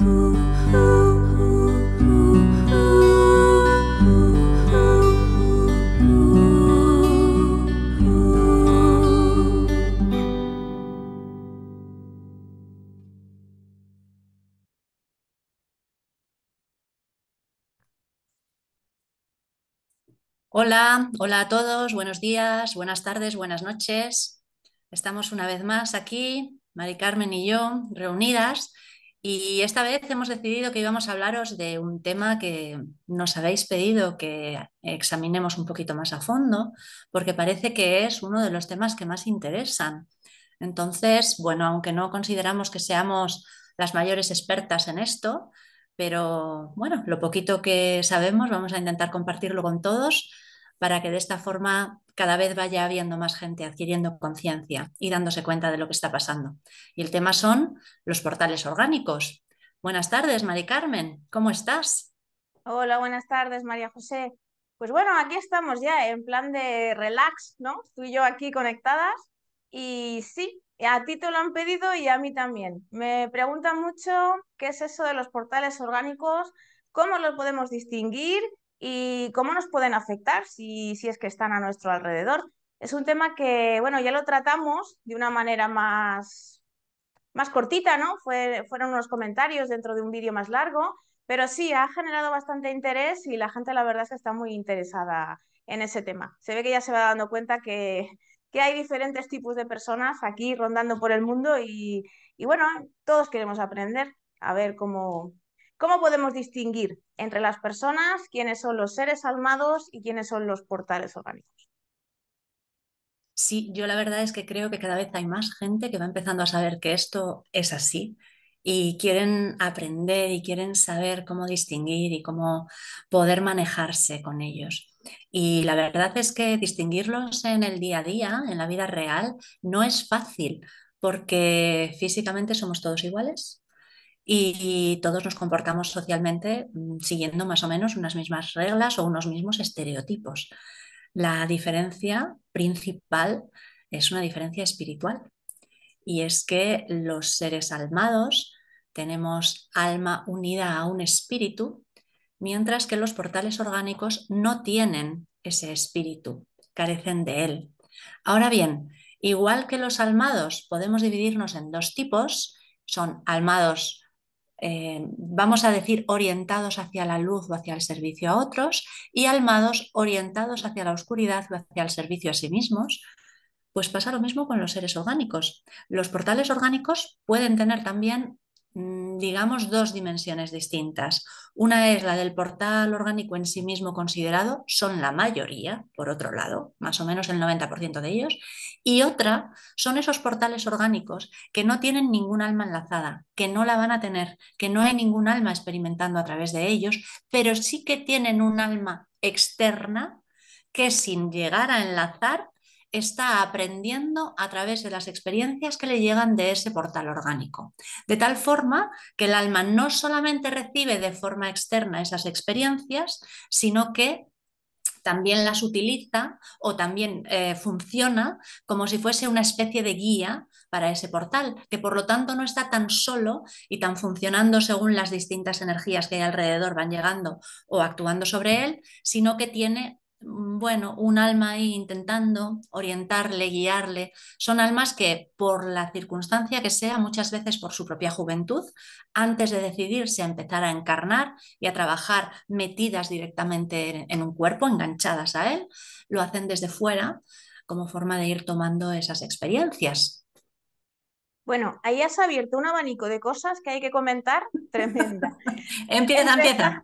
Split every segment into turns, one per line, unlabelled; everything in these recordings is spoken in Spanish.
Hola, hola a todos, buenos días, buenas tardes, buenas noches. Estamos una vez más aquí, Mari Carmen y yo, reunidas, y esta vez hemos decidido que íbamos a hablaros de un tema que nos habéis pedido que examinemos un poquito más a fondo, porque parece que es uno de los temas que más interesan. Entonces, bueno, aunque no consideramos que seamos las mayores expertas en esto, pero bueno, lo poquito que sabemos vamos a intentar compartirlo con todos para que de esta forma cada vez vaya habiendo más gente adquiriendo conciencia y dándose cuenta de lo que está pasando. Y el tema son los portales orgánicos. Buenas tardes, Mari Carmen, ¿cómo estás?
Hola, buenas tardes, María José. Pues bueno, aquí estamos ya en plan de relax, ¿no? Tú y yo aquí conectadas. Y sí, a ti te lo han pedido y a mí también. Me preguntan mucho qué es eso de los portales orgánicos, cómo los podemos distinguir y cómo nos pueden afectar si es que están a nuestro alrededor. Es un tema que, bueno, ya lo tratamos de una manera más cortita, ¿no? Fueron unos comentarios dentro de un vídeo más largo, pero sí, ha generado bastante interés y la gente la verdad es que está muy interesada en ese tema. Se ve que ya se va dando cuenta que hay diferentes tipos de personas aquí rondando por el mundo y bueno, todos queremos aprender a ver cómo podemos distinguir entre las personas quiénes son los seres almados y quiénes son los portales orgánicos.
Sí, yo la verdad es que creo que cada vez hay más gente que va empezando a saber que esto es así y quieren aprender y quieren saber cómo distinguir y cómo poder manejarse con ellos. Y la verdad es que distinguirlos en el día a día, en la vida real, no es fácil porque físicamente somos todos iguales y todos nos comportamos socialmente siguiendo más o menos unas mismas reglas o unos mismos estereotipos. La diferencia principal es una diferencia espiritual y es que los seres almados tenemos alma unida a un espíritu, mientras que los portales orgánicos no tienen ese espíritu, carecen de él. Ahora bien, igual que los almados podemos dividirnos en dos tipos, son almados vamos a decir, orientados hacia la luz o hacia el servicio a otros y almados orientados hacia la oscuridad o hacia el servicio a sí mismos, pues pasa lo mismo con los seres orgánicos. Los portales orgánicos pueden tener también, digamos, dos dimensiones distintas. Una es la del portal orgánico en sí mismo considerado, son la mayoría, por otro lado, más o menos el 90% de ellos, y otra son esos portales orgánicos que no tienen ningún alma enlazada, que no la van a tener, que no hay ningún alma experimentando a través de ellos, pero sí que tienen un alma externa que sin llegar a enlazar está aprendiendo a través de las experiencias que le llegan de ese portal orgánico. De tal forma que el alma no solamente recibe de forma externa esas experiencias, sino que también las utiliza o también funciona como si fuese una especie de guía para ese portal, que por lo tanto no está tan solo y tan funcionando según las distintas energías que hay alrededor van llegando o actuando sobre él, sino que tiene bueno, un alma ahí intentando orientarle, guiarle. Son almas que, por la circunstancia que sea, muchas veces por su propia juventud, antes de decidirse a empezar a encarnar y a trabajar metidas directamente en un cuerpo, enganchadas a él, lo hacen desde fuera como forma de ir tomando esas experiencias.
Bueno, ahí has abierto un abanico de cosas que hay que comentar tremenda.
Empieza,
Empezar
empieza.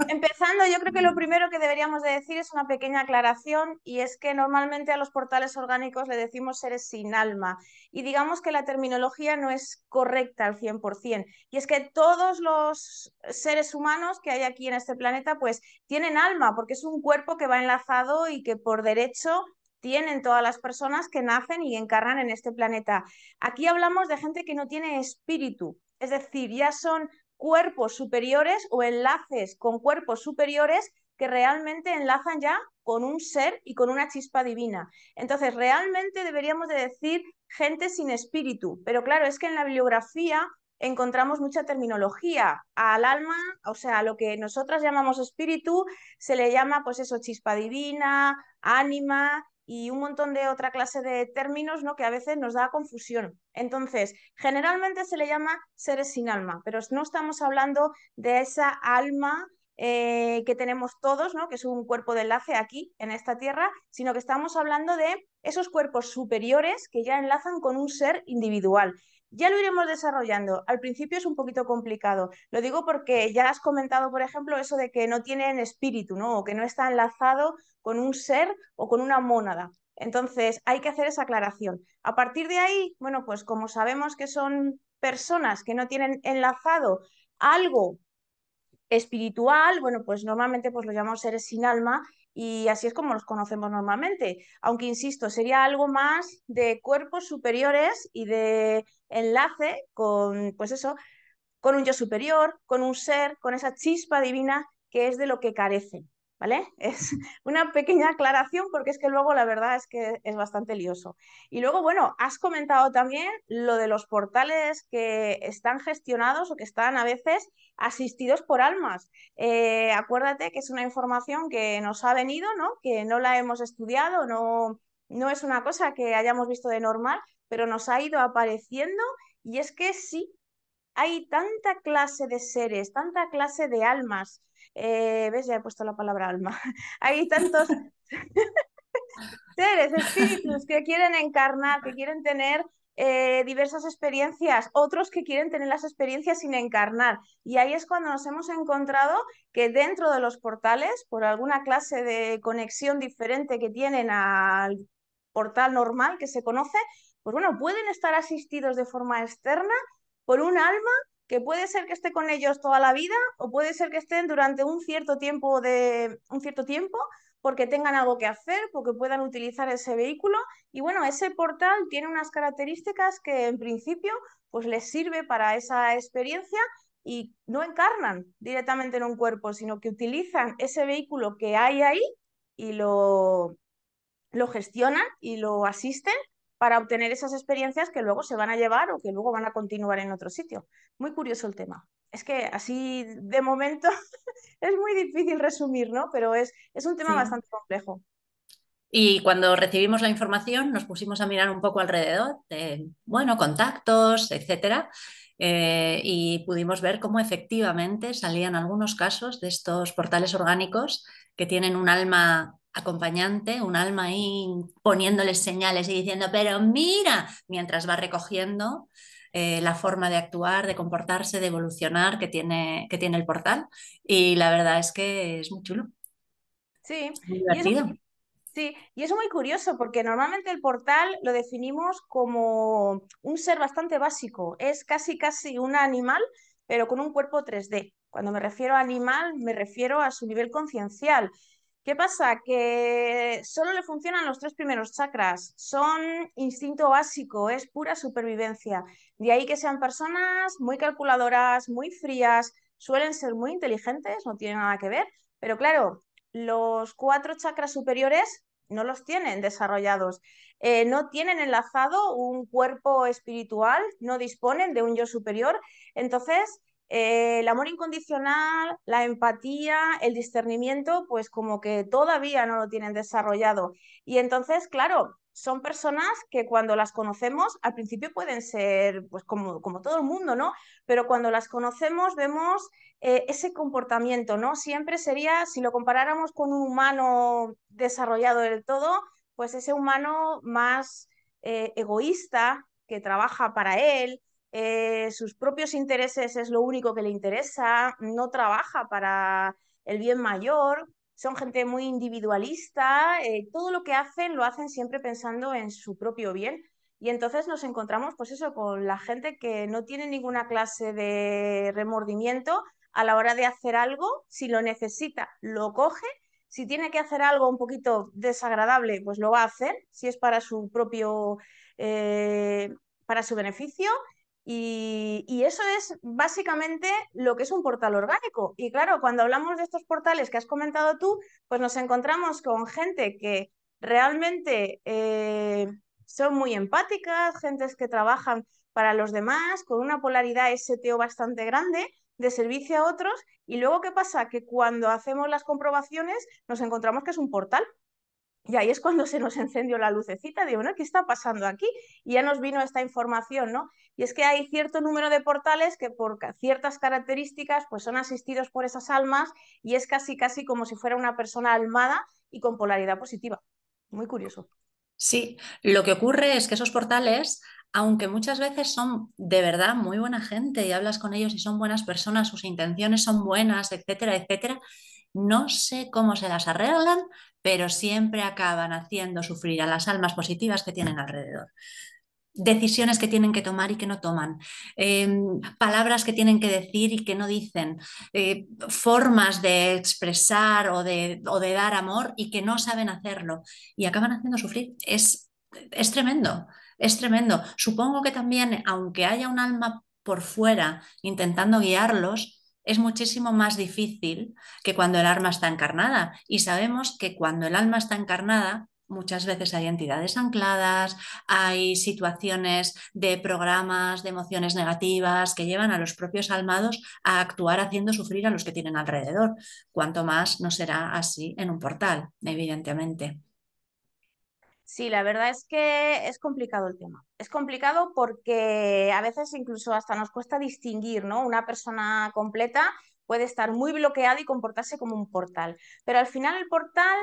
Empezando, yo creo que lo primero que deberíamos de decir es una pequeña aclaración y es que normalmente a los portales orgánicos le decimos seres sin alma y digamos que la terminología no es correcta al 100%. Y es que todos los seres humanos que hay aquí en este planeta pues tienen alma porque es un cuerpo que va enlazado y que por derecho tienen todas las personas que nacen y encarnan en este planeta. Aquí hablamos de gente que no tiene espíritu, es decir, ya son cuerpos superiores o enlaces con cuerpos superiores que realmente enlazan ya con un ser y con una chispa divina. Entonces, realmente deberíamos de decir gente sin espíritu, pero claro, es que en la bibliografía encontramos mucha terminología. Al alma, o sea, a lo que nosotras llamamos espíritu, se le llama, pues eso, chispa divina, ánima y un montón de otra clase de términos, ¿no? Que a veces nos da confusión. Entonces, generalmente se le llama seres sin alma, pero no estamos hablando de esa alma que tenemos todos, ¿no? Que es un cuerpo de enlace aquí, en esta tierra, sino que estamos hablando de esos cuerpos superiores que ya enlazan con un ser individual. Ya lo iremos desarrollando. Al principio es un poquito complicado. Lo digo porque ya has comentado, por ejemplo, eso de que no tienen espíritu, ¿no? O que no está enlazado con un ser o con una mónada. Entonces, hay que hacer esa aclaración. A partir de ahí, bueno, pues como sabemos que son personas que no tienen enlazado algo espiritual, bueno, pues normalmente pues lo llamamos seres sin alma y así es como los conocemos normalmente. Aunque, insisto, sería algo más de cuerpos superiores y de enlace con, pues eso, con un yo superior, con un ser, con esa chispa divina que es de lo que carecen, ¿vale? Es una pequeña aclaración porque es que luego la verdad es que es bastante lioso. Y luego, bueno, has comentado también lo de los portales que están gestionados o que están a veces asistidos por almas. Acuérdate que es una información que nos ha venido, ¿no? Que no la hemos estudiado, no es una cosa que hayamos visto de normal, pero nos ha ido apareciendo y es que sí, hay tanta clase de seres, tanta clase de almas. ¿Ves? Ya he puesto la palabra alma. Hay tantos seres, espíritus que quieren encarnar, que quieren tener diversas experiencias, otros que quieren tener las experiencias sin encarnar. Y ahí es cuando nos hemos encontrado que dentro de los portales, por alguna clase de conexión diferente que tienen al portal normal que se conoce, pues bueno, pueden estar asistidos de forma externa por un alma que puede ser que esté con ellos toda la vida o puede ser que estén durante un cierto tiempo porque tengan algo que hacer, porque puedan utilizar ese vehículo. Y bueno, ese portal tiene unas características que en principio pues les sirve para esa experiencia y no encarnan directamente en un cuerpo, sino que utilizan ese vehículo que hay ahí y lo gestionan y lo asisten para obtener esas experiencias que luego se van a llevar o que luego van a continuar en otro sitio. Muy curioso el tema. Es que así de momento es muy difícil resumir, ¿no? Pero es un tema
Sí.
bastante complejo.
Y cuando recibimos la información nos pusimos a mirar un poco alrededor, de, bueno, contactos, etcétera, y pudimos ver cómo efectivamente salían algunos casos de estos portales orgánicos que tienen un alma acompañante, un alma ahí poniéndoles señales y diciendo, pero mira, mientras va recogiendo la forma de actuar, de comportarse, de evolucionar que tiene el portal. Y la verdad es que es muy chulo,
Sí,
muy
y es
divertido.
Sí, y es muy curioso porque normalmente el portal lo definimos como un ser bastante básico. Es casi casi un animal, pero con un cuerpo 3D. Cuando me refiero a animal, me refiero a su nivel conciencial. ¿Qué pasa? Que solo le funcionan los tres primeros chakras. Son instinto básico, es pura supervivencia. De ahí que sean personas muy calculadoras, muy frías, suelen ser muy inteligentes, no tiene nada que ver, pero claro, los cuatro chakras superiores no los tienen desarrollados, no tienen enlazado un cuerpo espiritual, no disponen de un yo superior. Entonces, el amor incondicional, la empatía, el discernimiento, pues como que todavía no lo tienen desarrollado. Y entonces, claro, son personas que cuando las conocemos, al principio pueden ser, pues como todo el mundo, ¿no? Pero cuando las conocemos vemos ese comportamiento, ¿no? Siempre sería, si lo comparáramos con un humano desarrollado del todo, pues ese humano más egoísta, que trabaja para él, sus propios intereses es lo único que le interesa, no trabaja para el bien mayor, son gente muy individualista, todo lo que hacen lo hacen siempre pensando en su propio bien. Y entonces nos encontramos, pues eso, con la gente que no tiene ninguna clase de remordimiento a la hora de hacer algo, si lo necesita, lo coge, si tiene que hacer algo un poquito desagradable, pues lo va a hacer, si es para su propio, para su beneficio. Y eso es básicamente lo que es un portal orgánico. Y claro, cuando hablamos de estos portales que has comentado tú, pues nos encontramos con gente que realmente son muy empáticas, gentes que trabajan para los demás, con una polaridad STO bastante grande, de servicio a otros, y luego ¿qué pasa? Que cuando hacemos las comprobaciones nos encontramos que es un portal. Y ahí es cuando se nos encendió la lucecita, digo, ¿no? ¿Qué está pasando aquí? Y ya nos vino esta información, ¿no? Y es que hay cierto número de portales que por ciertas características pues son asistidos por esas almas y es casi casi como si fuera una persona almada y con polaridad positiva. Muy curioso.
Sí, lo que ocurre es que esos portales, aunque muchas veces son de verdad muy buena gente y hablas con ellos y son buenas personas, sus intenciones son buenas, etcétera, etcétera, no sé cómo se las arreglan, pero siempre acaban haciendo sufrir a las almas positivas que tienen alrededor. Decisiones que tienen que tomar y que no toman, palabras que tienen que decir y que no dicen, formas de expresar o de dar amor y que no saben hacerlo y acaban haciendo sufrir. Es tremendo, es tremendo. Supongo que también, aunque haya un alma por fuera intentando guiarlos, es muchísimo más difícil que cuando el alma está encarnada. Y sabemos que cuando el alma está encarnada, muchas veces hay entidades ancladas, hay situaciones de programas, de emociones negativas que llevan a los propios almados a actuar haciendo sufrir a los que tienen alrededor. Cuanto más no será así en un portal, evidentemente.
Sí, la verdad es que es complicado el tema. Es complicado porque a veces incluso hasta nos cuesta distinguir, ¿no? Una persona completa puede estar muy bloqueada y comportarse como un portal. Pero al final el portal,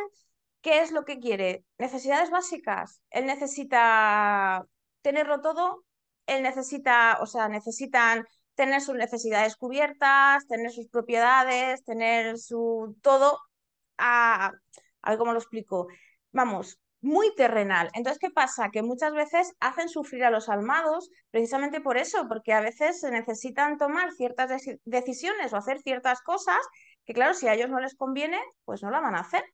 ¿qué es lo que quiere? Necesidades básicas. Él necesita tenerlo todo. Él necesita, o sea, necesitan tener sus necesidades cubiertas, tener sus propiedades, tener su todo. A ver cómo lo explico. Vamos, muy terrenal. Entonces, ¿qué pasa? Que muchas veces hacen sufrir a los almados precisamente por eso, porque a veces se necesitan tomar ciertas decisiones o hacer ciertas cosas que, claro, si a ellos no les conviene, pues no la van a hacer.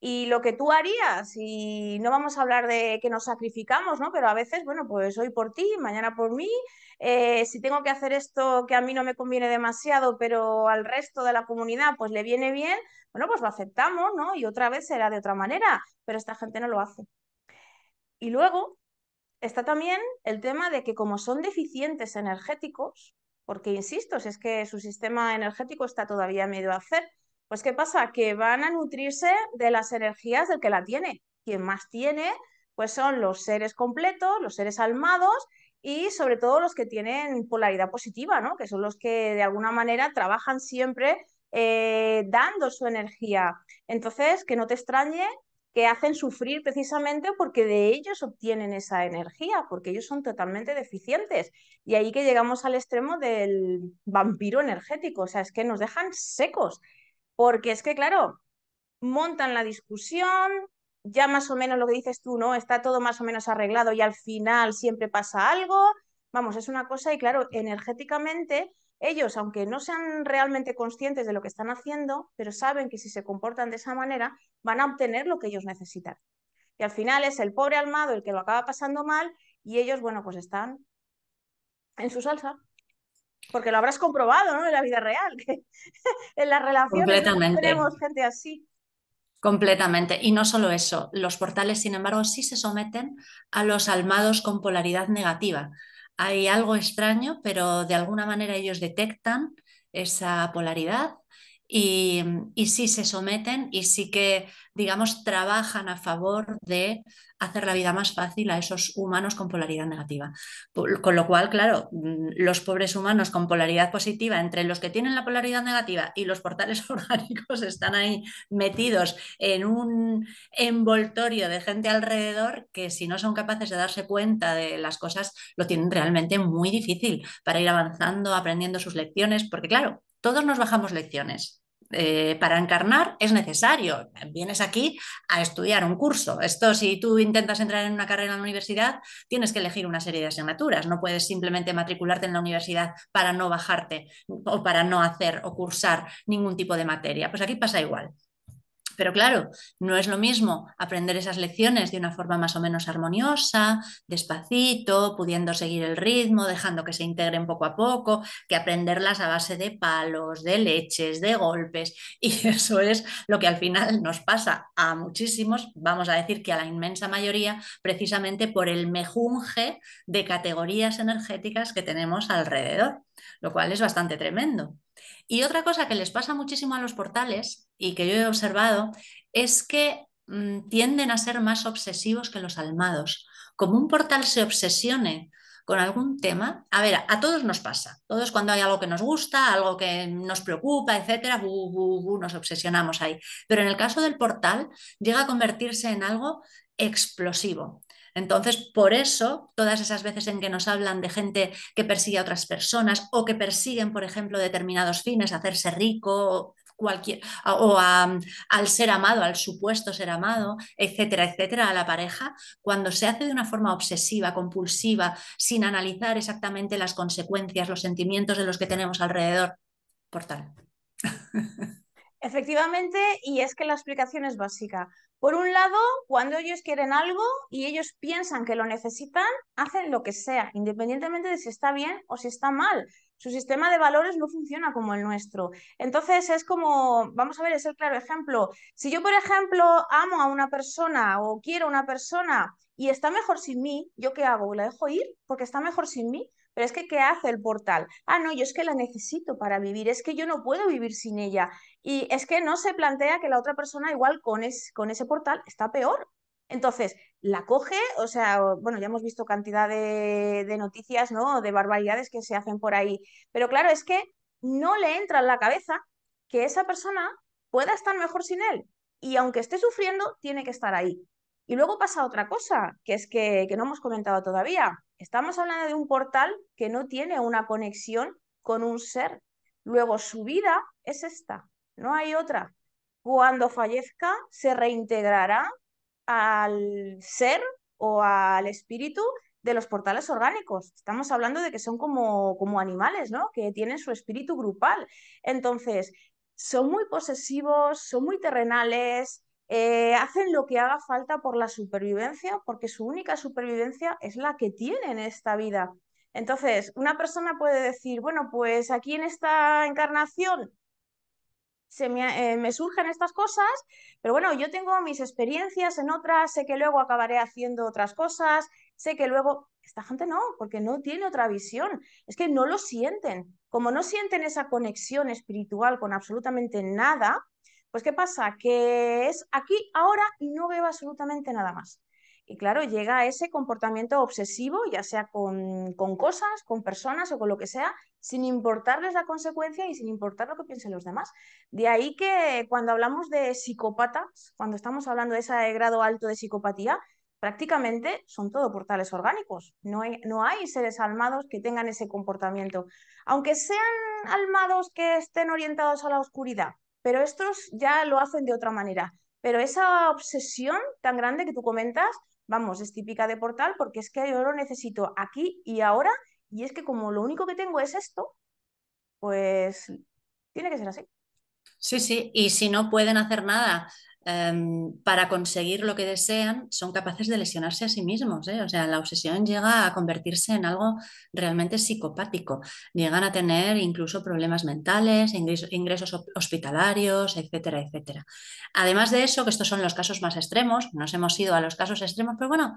Y lo que tú harías, y no vamos a hablar de que nos sacrificamos, ¿no? Pero a veces, bueno, pues hoy por ti, mañana por mí, si tengo que hacer esto que a mí no me conviene demasiado, pero al resto de la comunidad pues le viene bien, bueno, pues lo aceptamos, ¿no? Y otra vez será de otra manera, pero esta gente no lo hace. Y luego está también el tema de que como son deficientes energéticos, porque insisto, si es que su sistema energético está todavía medio a hacer, pues ¿qué pasa? Que van a nutrirse de las energías del que la tiene. Quien más tiene, pues son los seres completos, los seres almados y sobre todo los que tienen polaridad positiva, ¿no? Que son los que de alguna manera trabajan siempre dando su energía. Entonces, que no te extrañe que hacen sufrir precisamente porque de ellos obtienen esa energía, porque ellos son totalmente deficientes. Y ahí que llegamos al extremo del vampiro energético, o sea, es que nos dejan secos, porque es que, claro, montan la discusión, ya más o menos lo que dices tú, ¿no? Está todo más o menos arreglado y al final siempre pasa algo. Vamos, es una cosa y claro, energéticamente ellos, aunque no sean realmente conscientes de lo que están haciendo, pero saben que si se comportan de esa manera, van a obtener lo que ellos necesitan. Y al final es el pobre almado el que lo acaba pasando mal y ellos, bueno, pues están en su salsa. Porque lo habrás comprobado, ¿no? En la vida real, que en las relaciones luego
Completamente.
tenemos gente así.
Completamente. Y no solo eso, los portales, sin embargo, sí se someten a los almados con polaridad negativa. Hay algo extraño, pero de alguna manera ellos detectan esa polaridad y sí se someten y sí que, digamos, trabajan a favor de hacer la vida más fácil a esos humanos con polaridad negativa. Con lo cual, claro, los pobres humanos con polaridad positiva, entre los que tienen la polaridad negativa y los portales orgánicos, están ahí metidos en un envoltorio de gente alrededor que si no son capaces de darse cuenta de las cosas, lo tienen realmente muy difícil para ir avanzando, aprendiendo sus lecciones, porque claro, todos nos bajamos lecciones. Para encarnar es necesario. Vienes aquí a estudiar un curso. Esto, si tú intentas entrar en una carrera en la universidad, tienes que elegir una serie de asignaturas. No puedes simplemente matricularte en la universidad para no bajarte o para no hacer o cursar ningún tipo de materia. Pues aquí pasa igual. Pero claro, no es lo mismo aprender esas lecciones de una forma más o menos armoniosa, despacito, pudiendo seguir el ritmo, dejando que se integren poco a poco, que aprenderlas a base de palos, de leches, de golpes. Y eso es lo que al final nos pasa a muchísimos, vamos a decir que a la inmensa mayoría, precisamente por el mejunje de categorías energéticas que tenemos alrededor, lo cual es bastante tremendo. Y otra cosa que les pasa muchísimo a los portales y que yo he observado es que tienden a ser más obsesivos que los almados. Como un portal se obsesione con algún tema, a ver, a todos nos pasa, todos cuando hay algo que nos gusta, algo que nos preocupa, etcétera, nos obsesionamos ahí. Pero en el caso del portal llega a convertirse en algo explosivo. Entonces, por eso, todas esas veces en que nos hablan de gente que persigue a otras personas o que persiguen, por ejemplo, determinados fines, hacerse rico, cualquier, al ser amado, al supuesto ser amado, etcétera, etcétera, a la pareja, cuando se hace de una forma obsesiva, compulsiva, sin analizar exactamente las consecuencias, los sentimientos de los que tenemos alrededor, por tal.
Efectivamente, y es que la explicación es básica. Por un lado, cuando ellos quieren algo y ellos piensan que lo necesitan, hacen lo que sea, independientemente de si está bien o si está mal. Su sistema de valores no funciona como el nuestro. Entonces es como, vamos a ver, es el claro ejemplo. Si yo, por ejemplo, amo a una persona o quiero a una persona y está mejor sin mí, ¿yo qué hago? ¿La dejo ir porque está mejor sin mí? Pero es que, ¿qué hace el portal? Ah, no, yo es que la necesito para vivir, es que yo no puedo vivir sin ella. Y es que no se plantea que la otra persona igual con ese portal está peor. Entonces, la coge, o sea, bueno, ya hemos visto cantidad de noticias, ¿no? De barbaridades que se hacen por ahí. Pero claro, es que no le entra en la cabeza que esa persona pueda estar mejor sin él. Y aunque esté sufriendo, tiene que estar ahí. Y luego pasa otra cosa, que es que no hemos comentado todavía. Estamos hablando de un portal que no tiene una conexión con un ser. Luego, su vida es esta, no hay otra. Cuando fallezca, se reintegrará al ser o al espíritu de los portales orgánicos. Estamos hablando de que son como animales, ¿no? Que tienen su espíritu grupal. Entonces, son muy posesivos, son muy terrenales, hacen lo que haga falta por la supervivencia, porque su única supervivencia es la que tienen en esta vida. Entonces, una persona puede decir, bueno, pues aquí en esta encarnación me surgen estas cosas, pero bueno, yo tengo mis experiencias en otras, sé que luego acabaré haciendo otras cosas, sé que luego, esta gente no, porque no tiene otra visión, es que no lo sienten. Como no sienten esa conexión espiritual con absolutamente nada, pues ¿qué pasa? Que es aquí, ahora y no veo absolutamente nada más. Y claro, llega a ese comportamiento obsesivo, ya sea con cosas, con personas o con lo que sea, sin importarles la consecuencia y sin importar lo que piensen los demás. De ahí que cuando hablamos de psicópatas, cuando estamos hablando de ese grado alto de psicopatía, prácticamente son todo portales orgánicos. No hay seres almados que tengan ese comportamiento. Aunque sean almados que estén orientados a la oscuridad, pero estos ya lo hacen de otra manera. Pero esa obsesión tan grande que tú comentas, vamos, es típica de portal porque es que yo lo necesito aquí y ahora, y es que como lo único que tengo es esto, pues tiene que ser así.
Sí, sí, y si no pueden hacer nada para conseguir lo que desean, son capaces de lesionarse a sí mismos, ¿eh? O sea, la obsesión llega a convertirse en algo realmente psicopático. Llegan a tener incluso problemas mentales, ingresos hospitalarios, etcétera, etcétera. Además de eso, que estos son los casos más extremos, nos hemos ido a los casos extremos, pero bueno,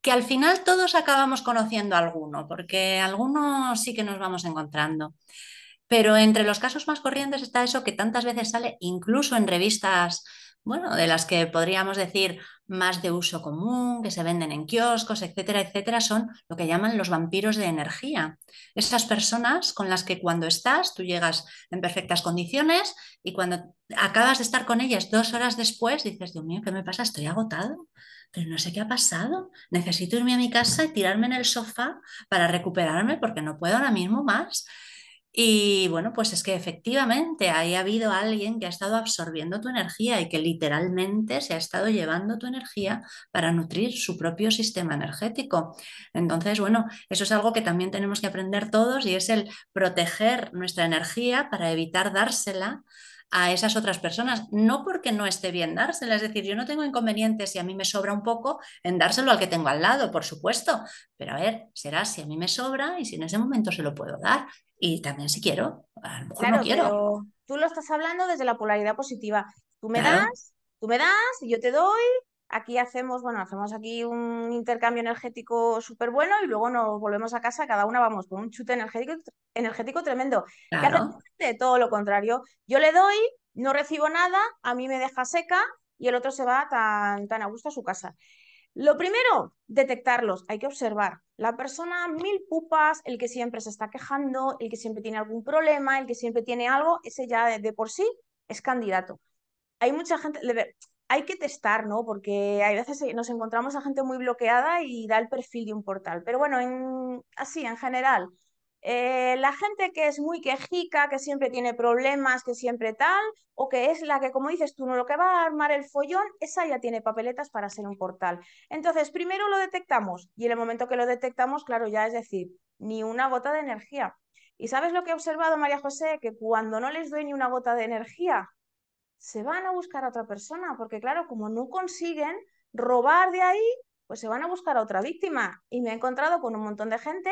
que al final todos acabamos conociendo a alguno, porque algunos sí que nos vamos encontrando. Pero entre los casos más corrientes está eso que tantas veces sale, incluso en revistas, bueno, de las que podríamos decir más de uso común, que se venden en kioscos, etcétera, etcétera, son lo que llaman los vampiros de energía. Esas personas con las que cuando estás, tú llegas en perfectas condiciones y cuando acabas de estar con ellas 2 horas después, dices, Dios mío, ¿qué me pasa? Estoy agotado. Pero no sé qué ha pasado. Necesito irme a mi casa y tirarme en el sofá para recuperarme porque no puedo ahora mismo más. Y bueno, pues es que efectivamente ahí ha habido alguien que ha estado absorbiendo tu energía y que literalmente se ha estado llevando tu energía para nutrir su propio sistema energético. Entonces, bueno, eso es algo que también tenemos que aprender todos y es el proteger nuestra energía para evitar dársela a esas otras personas, no porque no esté bien dársela, es decir, yo no tengo inconvenientes si a mí me sobra un poco en dárselo al que tengo al lado, por supuesto, pero a ver, será si a mí me sobra y si en ese momento se lo puedo dar y también si quiero, a lo mejor no
Claro,
quiero,
pero tú lo estás hablando desde la polaridad positiva. Tú me
claro,
das, tú me das y yo te doy. Aquí hacemos, bueno, hacemos aquí un intercambio energético súper bueno y luego nos volvemos a casa, cada una vamos con un chute energético tremendo. ¿Qué hace
claro.
la gente? Todo lo contrario. Yo le doy, no recibo nada, a mí me deja seca y el otro se va tan a gusto a su casa. Lo primero, detectarlos. Hay que observar. La persona mil pupas, el que siempre se está quejando, el que siempre tiene algún problema, el que siempre tiene algo, ese ya de por sí es candidato. Hay mucha gente, hay que testar, ¿no? Porque hay veces nos encontramos a gente muy bloqueada y da el perfil de un portal. Pero bueno, así en general, la gente que es muy quejica, que siempre tiene problemas, que siempre tal, o que es la que, como dices tú, no lo que va a armar el follón, esa ya tiene papeletas para ser un portal. Entonces, primero lo detectamos y en el momento que lo detectamos, claro, ya es decir, ni una gota de energía. ¿Y sabes lo que he observado, María José? Que cuando no les doy ni una gota de energía, se van a buscar a otra persona, porque claro, como no consiguen robar de ahí, pues se van a buscar a otra víctima. Y me he encontrado con un montón de gente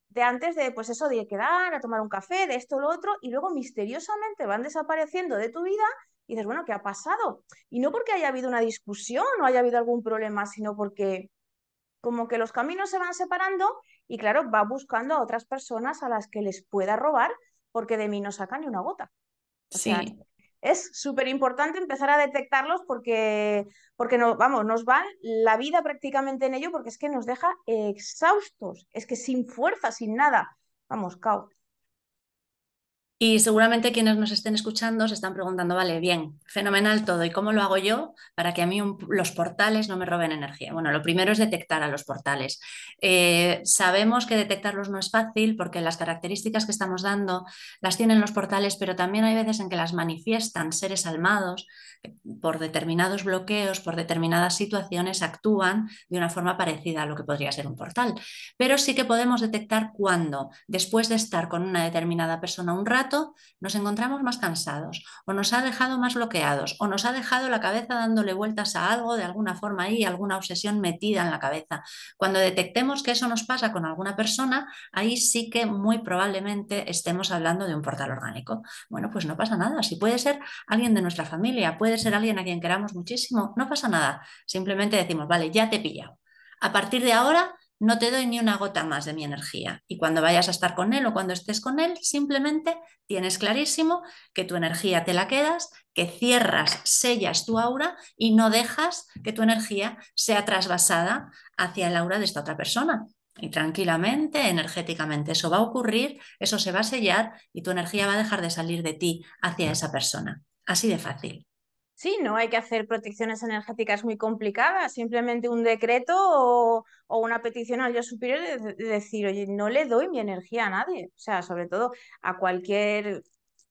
de antes de, pues eso, de quedar a tomar un café, de esto, lo otro, y luego misteriosamente van desapareciendo de tu vida y dices, bueno, ¿qué ha pasado? Y no porque haya habido una discusión o haya habido algún problema, sino porque como que los caminos se van separando y claro, va buscando a otras personas a las que les pueda robar porque de mí no saca ni una gota. O sea,
Sí,
es súper importante empezar a detectarlos porque no, vamos, nos va la vida prácticamente en ello porque es que nos deja exhaustos, es que sin fuerza, sin nada, vamos, cao.
y seguramente quienes nos estén escuchando se están preguntando, vale, bien, fenomenal todo, ¿y cómo lo hago yo para que a mí los portales no me roben energía? Bueno, lo primero es detectar a los portales. Sabemos que detectarlos no es fácil porque las características que estamos dando las tienen los portales, pero también hay veces en que las manifiestan seres almados que por determinados bloqueos, por determinadas situaciones, actúan de una forma parecida a lo que podría ser un portal. Pero sí que podemos detectar cuando, después de estar con una determinada persona un rato, nos encontramos más cansados o nos ha dejado más bloqueados o nos ha dejado la cabeza dándole vueltas a algo de alguna forma ahí, alguna obsesión metida en la cabeza. Cuando detectemos que eso nos pasa con alguna persona, ahí sí que muy probablemente estemos hablando de un portal orgánico. Bueno, pues no pasa nada. Si puede ser alguien de nuestra familia, puede ser alguien a quien queramos muchísimo, no pasa nada. Simplemente decimos, vale, ya te he pillado. A partir de ahora no te doy ni una gota más de mi energía. Y cuando vayas a estar con él o cuando estés con él, simplemente tienes clarísimo que tu energía te la quedas, que cierras, sellas tu aura y no dejas que tu energía sea trasvasada hacia el aura de esta otra persona. Y tranquilamente, energéticamente, eso va a ocurrir, eso se va a sellar y tu energía va a dejar de salir de ti hacia esa persona. Así de fácil.
Sí, no hay que hacer protecciones energéticas muy complicadas, simplemente un decreto o una petición al yo superior de decir, oye, no le doy mi energía a nadie, o sea, sobre todo a cualquier,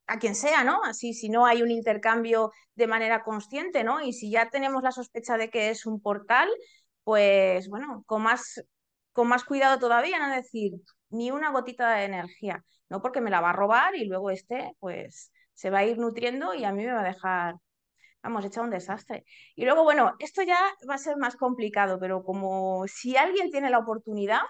a quien sea, ¿no? Así, si no hay un intercambio de manera consciente, ¿no? Y si ya tenemos la sospecha de que es un portal, pues bueno, con más cuidado todavía, no decir ni una gotita de energía, no porque me la va a robar y luego este, pues se va a ir nutriendo y a mí me va a dejar vamos, hecha un desastre. Y luego, bueno, esto ya va a ser más complicado, pero como si alguien tiene la oportunidad,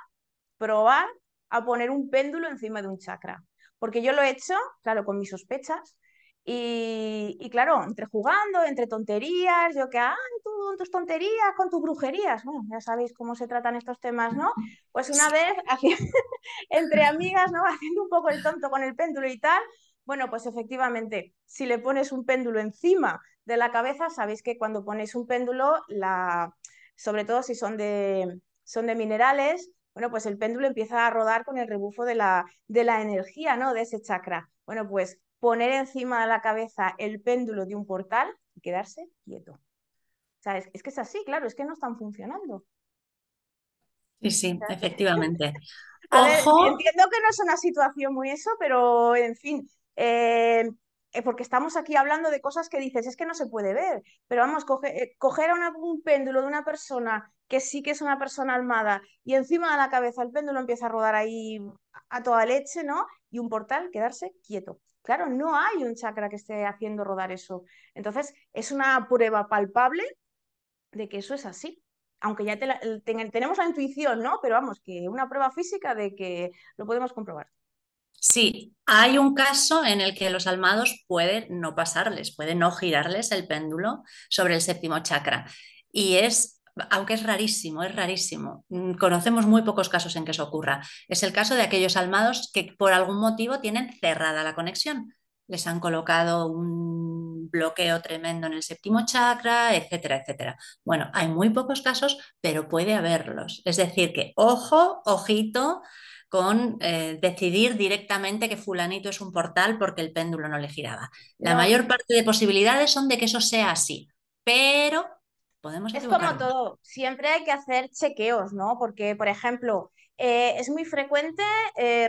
probar a poner un péndulo encima de un chakra. Porque yo lo he hecho, claro, con mis sospechas. Y claro, entre jugando, entre tonterías, yo que, tú, tus tonterías, con tus brujerías, bueno, ya sabéis cómo se tratan estos temas, ¿no? Pues una
Sí.
vez, entre amigas, ¿no? Haciendo un poco el tonto con el péndulo y tal, bueno, pues efectivamente, si le pones un péndulo encima de la cabeza, sabéis que cuando ponéis un péndulo, sobre todo si son de minerales, bueno, pues el péndulo empieza a rodar con el rebufo de la energía, ¿no? De ese chakra. Bueno, pues poner encima de la cabeza el péndulo de un portal y quedarse quieto. O sea, es que es así, claro, es que no están funcionando.
Sí, sí, efectivamente.
A ver,
Ojo.
entiendo que no es una situación muy eso, pero en fin, porque estamos aquí hablando de cosas que dices, es que no se puede ver, pero vamos, coger a un péndulo de una persona que sí que es una persona almada y encima de la cabeza el péndulo empieza a rodar ahí a toda leche, ¿no? Y un portal, quedarse quieto. claro, no hay un chakra que esté haciendo rodar eso. Entonces, es una prueba palpable de que eso es así. Aunque ya tenemos la intuición, ¿no? Pero vamos, que una prueba física de que lo podemos comprobar.
Sí, hay un caso en el que los almados puede no pasarles, puede no girarles el péndulo sobre el séptimo chakra. Y es, aunque es rarísimo, es rarísimo. Conocemos muy pocos casos en que eso ocurra. Es el caso de aquellos almados que por algún motivo tienen cerrada la conexión. Les han colocado un bloqueo tremendo en el séptimo chakra, etcétera, etcétera. Bueno, hay muy pocos casos, pero puede haberlos. Es decir, que ojo, ojito con decidir directamente que fulanito es un portal porque el péndulo no le giraba. La
No,
mayor parte de posibilidades son de que eso sea así, pero podemos
es como
equivocarnos.
todo, siempre hay que hacer chequeos, ¿no? Porque, por ejemplo, es muy frecuente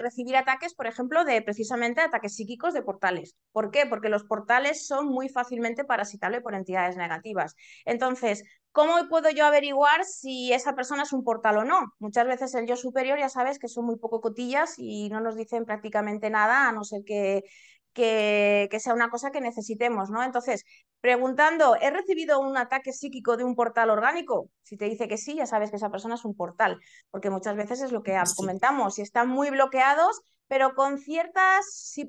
recibir ataques, por ejemplo, de precisamente ataques psíquicos de portales. ¿Por qué? Porque los portales son muy fácilmente parasitables por entidades negativas. Entonces, ¿cómo puedo yo averiguar si esa persona es un portal o no? Muchas veces el yo superior ya sabes que son muy poco cotillas y no nos dicen prácticamente nada, a no ser que sea una cosa que necesitemos, ¿no? Entonces, preguntando, ¿he recibido un ataque psíquico de un portal orgánico? Si te dice que sí, ya sabes que esa persona es un portal, porque muchas veces es lo que
Sí.
comentamos, si están muy bloqueados, pero con ciertas, si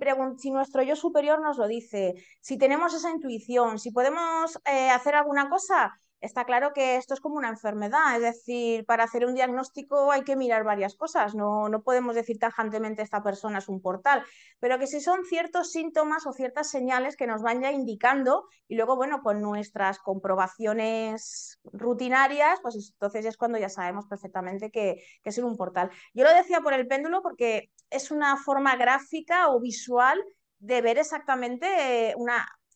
nuestro yo superior nos lo dice, si tenemos esa intuición, si podemos hacer alguna cosa, está claro que esto es como una enfermedad, es decir, para hacer un diagnóstico hay que mirar varias cosas, no podemos decir tajantemente esta persona es un portal, pero que si son ciertos síntomas o ciertas señales que nos van ya indicando y luego, bueno, con nuestras comprobaciones rutinarias, pues entonces es cuando ya sabemos perfectamente que es un portal. Yo lo decía por el péndulo porque es una forma gráfica o visual de ver exactamente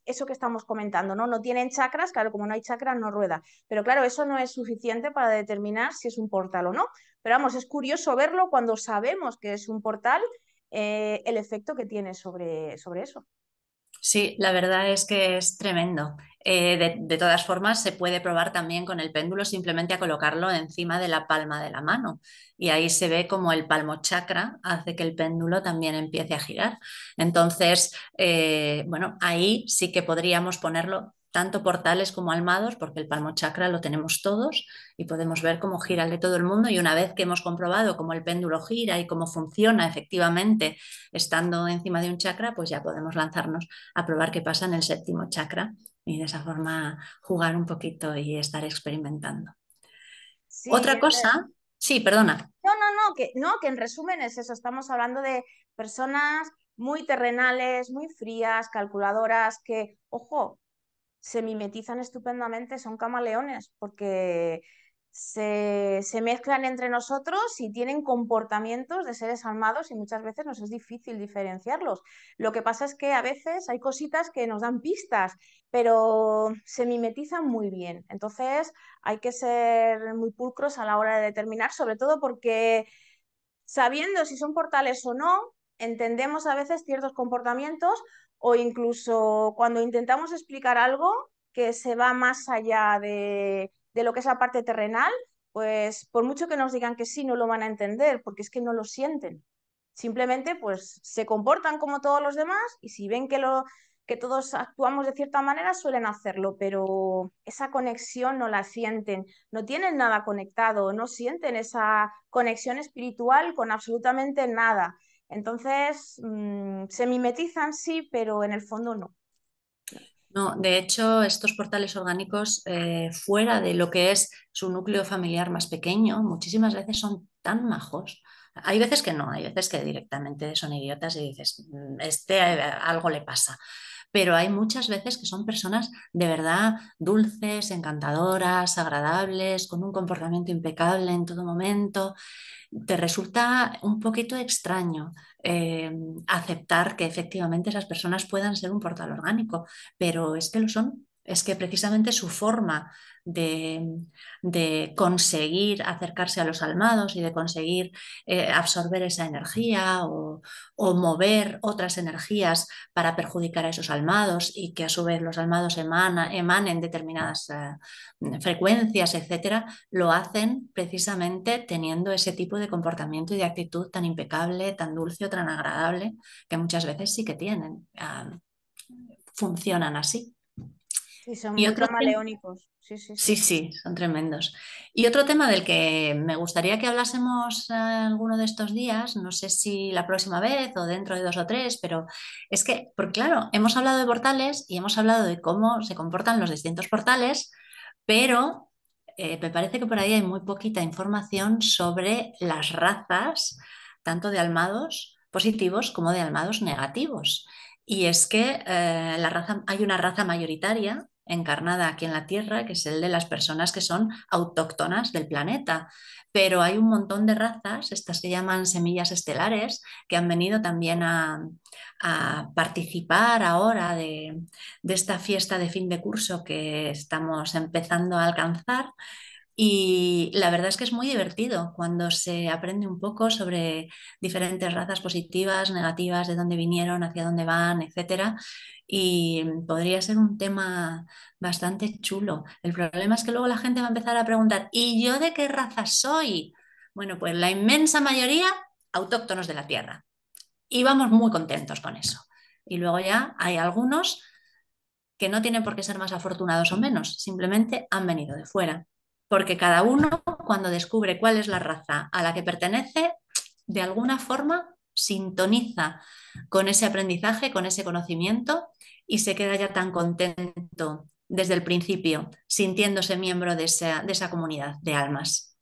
eso que estamos comentando, ¿no? No tienen chakras, claro, como no hay chakras no rueda, pero claro, eso no es suficiente para determinar si es un portal o no. Pero vamos, es curioso verlo cuando sabemos que es un portal, el efecto que tiene sobre eso.
Sí, la verdad es que es tremendo. De todas formas, se puede probar también con el péndulo simplemente a colocarlo encima de la palma de la mano y ahí se ve como el palmo chakra hace que el péndulo también empiece a girar. Entonces, bueno, ahí sí que podríamos ponerlo tanto portales como almados porque el palmo chakra lo tenemos todos y podemos ver cómo gira el de todo el mundo y una vez que hemos comprobado cómo el péndulo gira y cómo funciona efectivamente estando encima de un chakra, pues ya podemos lanzarnos a probar qué pasa en el séptimo chakra y de esa forma jugar un poquito y estar experimentando.
Sí,
Otra cosa, sí, perdona.
que en resumen es eso, estamos hablando de personas muy terrenales, muy frías, calculadoras, que, ojo, se mimetizan estupendamente, son camaleones, porque se mezclan entre nosotros y tienen comportamientos de seres almados y muchas veces nos es difícil diferenciarlos. Lo que pasa es que a veces hay cositas que nos dan pistas, pero se mimetizan muy bien. Entonces hay que ser muy pulcros a la hora de determinar, sobre todo porque sabiendo si son portales o no, entendemos a veces ciertos comportamientos o incluso cuando intentamos explicar algo que se va más allá de lo que es la parte terrenal, pues por mucho que nos digan que sí, no lo van a entender porque es que no lo sienten. Simplemente pues se comportan como todos los demás y si ven que todos actuamos de cierta manera suelen hacerlo, pero esa conexión no la sienten, no tienen nada conectado, no sienten esa conexión espiritual con absolutamente nada. Entonces, se mimetizan sí, pero en el fondo no.
No, de hecho, estos portales orgánicos, fuera de lo que es su núcleo familiar más pequeño, muchísimas veces son tan majos. Hay veces que no, hay veces que directamente son idiotas y dices, este algo le pasa. Pero hay muchas veces que son personas de verdad dulces, encantadoras, agradables, con un comportamiento impecable en todo momento. Te resulta un poquito extraño aceptar que efectivamente esas personas puedan ser un portal orgánico, pero es que lo son. Es que precisamente su forma de, de conseguir acercarse a los almados y de conseguir absorber esa energía o mover otras energías para perjudicar a esos almados y que a su vez los almados emanen determinadas frecuencias, etcétera, lo hacen precisamente teniendo ese tipo de comportamiento y de actitud tan impecable, tan dulce o tan agradable que muchas veces sí que tienen. Funcionan así.
Sí, son
Y
muy
otro tema,
camaleónicos. Sí, sí,
sí,
sí.
sí, son tremendos. Y otro tema del que me gustaría que hablásemos alguno de estos días, no sé si la próxima vez o dentro de 2 o 3, pero es que, porque claro, hemos hablado de portales y hemos hablado de cómo se comportan los distintos portales, pero me parece que por ahí hay muy poquita información sobre las razas, tanto de almados positivos como de almados negativos. Y es que hay una raza mayoritaria encarnada aquí en la Tierra, que es el de las personas que son autóctonas del planeta. Pero hay un montón de razas, estas que llaman semillas estelares, que han venido también a participar ahora de esta fiesta de fin de curso que estamos empezando a alcanzar. Y la verdad es que es muy divertido cuando se aprende un poco sobre diferentes razas positivas, negativas, de dónde vinieron, hacia dónde van, etcétera. Y podría ser un tema bastante chulo. El problema es que luego la gente va a empezar a preguntar, ¿y yo de qué raza soy? Bueno, pues la inmensa mayoría autóctonos de la Tierra. Y vamos muy contentos con eso. Y luego ya hay algunos que no tienen por qué ser más afortunados o menos, simplemente han venido de fuera. Porque cada uno, cuando descubre cuál es la raza a la que pertenece, de alguna forma sintoniza con ese aprendizaje, con ese conocimiento y se queda ya tan contento desde el principio, sintiéndose miembro de esa comunidad de almas.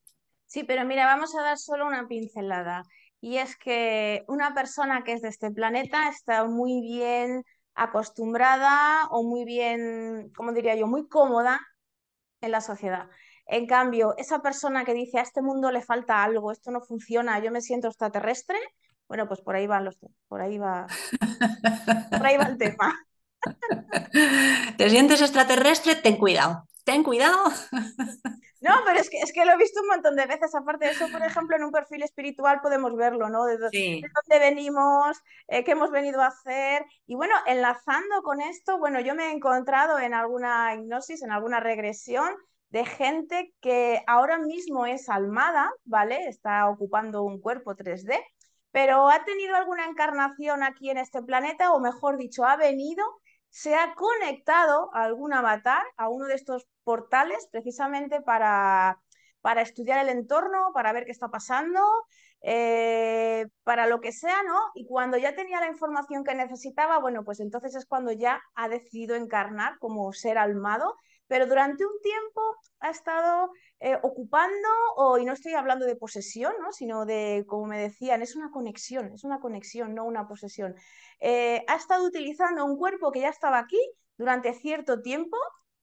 Sí, pero mira, vamos a dar solo una pincelada. Y es que una persona que es de este planeta está muy bien acostumbrada o muy bien, ¿cómo diría yo?, muy cómoda en la sociedad. En cambio, esa persona que dice a este mundo le falta algo, esto no funciona, yo me siento extraterrestre, bueno, pues por ahí van por ahí va el tema.
¿Te sientes extraterrestre? Ten cuidado. Ten cuidado.
No, pero es que lo he visto un montón de veces. Aparte de eso, por ejemplo, en un perfil espiritual podemos verlo, ¿no? De
Sí.
dónde venimos, qué hemos venido a hacer. Y bueno, enlazando con esto, bueno, yo me he encontrado en alguna hipnosis, en alguna regresión de gente que ahora mismo es almada, ¿vale? Está ocupando un cuerpo 3D, pero ha tenido alguna encarnación aquí en este planeta, o mejor dicho, ha venido, se ha conectado a algún avatar, a uno de estos portales, precisamente para estudiar el entorno, para ver qué está pasando, para lo que sea, ¿no? Y cuando ya tenía la información que necesitaba, bueno, pues entonces es cuando ya ha decidido encarnar como ser almado, pero durante un tiempo ha estado ocupando, y no estoy hablando de posesión, ¿no? Sino de, como me decían, es una conexión, no una posesión. Ha estado utilizando un cuerpo que ya estaba aquí durante cierto tiempo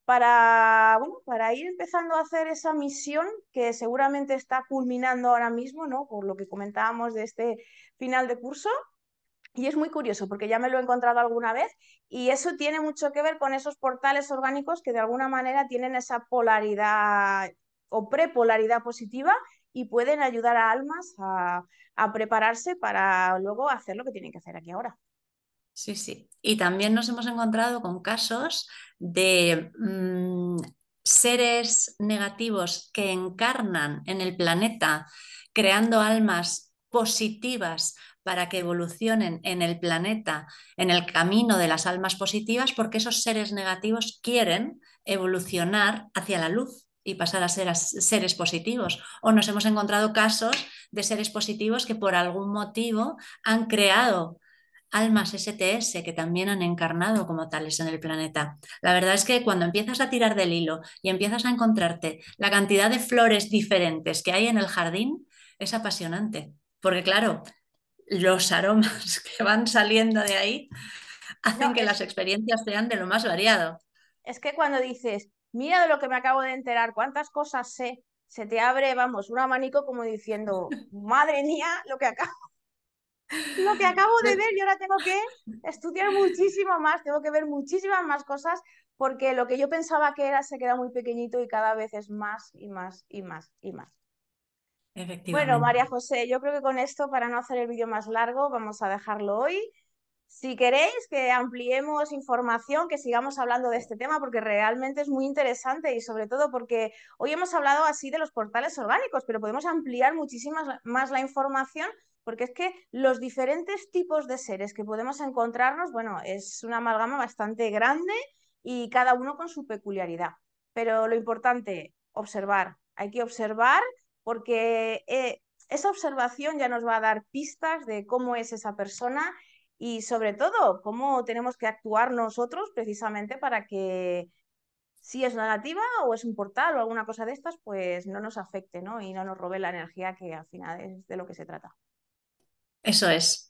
para, bueno, para ir empezando a hacer esa misión que seguramente está culminando ahora mismo, ¿no? Por lo que comentábamos de este final de curso. Y es muy curioso porque ya me lo he encontrado alguna vez y eso tiene mucho que ver con esos portales orgánicos que de alguna manera tienen esa polaridad o prepolaridad positiva y pueden ayudar a almas a prepararse para luego hacer lo que tienen que hacer aquí ahora.
Sí, sí. Y también nos hemos encontrado con casos de seres negativos que encarnan en el planeta creando almas positivas para que evolucionen en el planeta, en el camino de las almas positivas, porque esos seres negativos quieren evolucionar hacia la luz y pasar a ser seres positivos. O nos hemos encontrado casos de seres positivos que por algún motivo han creado almas STS que también han encarnado como tales en el planeta. La verdad es que cuando empiezas a tirar del hilo y empiezas a encontrarte la cantidad de flores diferentes que hay en el jardín, es apasionante. Porque claro, los aromas que van saliendo de ahí
No,
hacen que las experiencias sean de lo más variado.
es que cuando dices, mira de lo que me acabo de enterar, cuántas cosas sé, se te abre, vamos, un abanico como diciendo, madre mía, lo que acabo. lo que acabo de ver y ahora tengo que estudiar muchísimo más, tengo que ver muchísimas más cosas porque lo que yo pensaba que era se queda muy pequeñito y cada vez es más y más y más y más. Bueno,
Efectivamente.
María José, yo creo que con esto, para no hacer el vídeo más largo, vamos a dejarlo hoy. Si queréis que ampliemos información, que sigamos hablando de este tema, porque realmente es muy interesante y sobre todo porque hoy hemos hablado así de los portales orgánicos, pero podemos ampliar muchísimas más la información, porque es que los diferentes tipos de seres que podemos encontrarnos, bueno, es una amalgama bastante grande y cada uno con su peculiaridad. Pero lo importante, observar. Hay que observar porque esa observación ya nos va a dar pistas de cómo es esa persona y sobre todo cómo tenemos que actuar nosotros precisamente para que si es negativa o es un portal o alguna cosa de estas, pues no nos afecte, ¿no? Y no nos robe la energía que al final es de lo que se trata.
Eso es.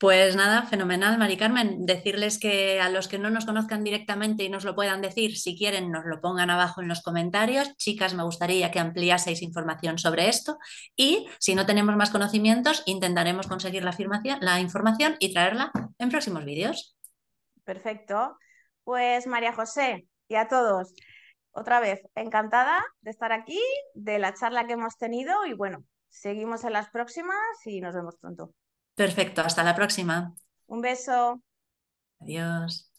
Pues nada, fenomenal, Mari Carmen. Decirles que a los que no nos conozcan directamente y nos lo puedan decir, si quieren, nos lo pongan abajo en los comentarios. Chicas, me gustaría que ampliaseis información sobre esto. Y si no tenemos más conocimientos, intentaremos conseguir la información y traerla en próximos vídeos.
Perfecto. Pues María José y a todos, otra vez, encantada de estar aquí, de la charla que hemos tenido y bueno, seguimos en las próximas y nos vemos pronto.
Perfecto, hasta la próxima.
Un beso.
Adiós.